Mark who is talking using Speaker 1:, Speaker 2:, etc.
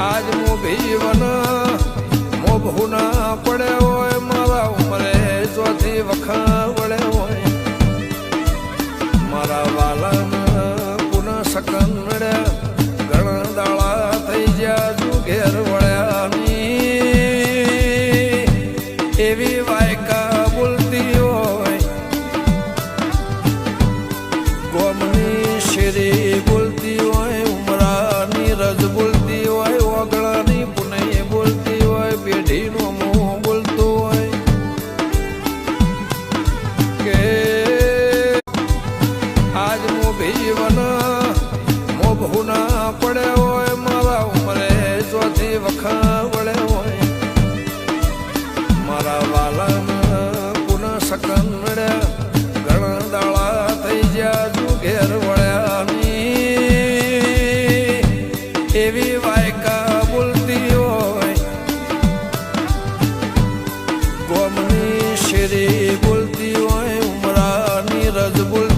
Speaker 1: આજ મો ભીવન મો ભૂના પડે હોય મારા ઉમરે ચોથી વખા વળે હોય મારા વાલન પુના સકન મળ્યા ઘણા દાળા થઈ ગયા જુ ઘેર વળ્યાની એવી વાયકા બોલતી હોય ગોમની શેરી બોલતી હોય ઉમરાની રજ બોલતી હોય ઓગળાની પુનઈ બોલતી હોય પેઢીનો મોં બોલતું હોય કે આજ મો ભીવન મો ભૂના પડે હોય મારા ઉમરે ચોથી વખા વળે હોય મારા વાલન પુના સકન મળ્યા ઘણા દાળા થઈ ગયા જુ ઘેર વળ્યાની એવી વાયકા બોલતી હોય ગોમની શેરી બોલતી હોય ઉમરાની રજ બોલતી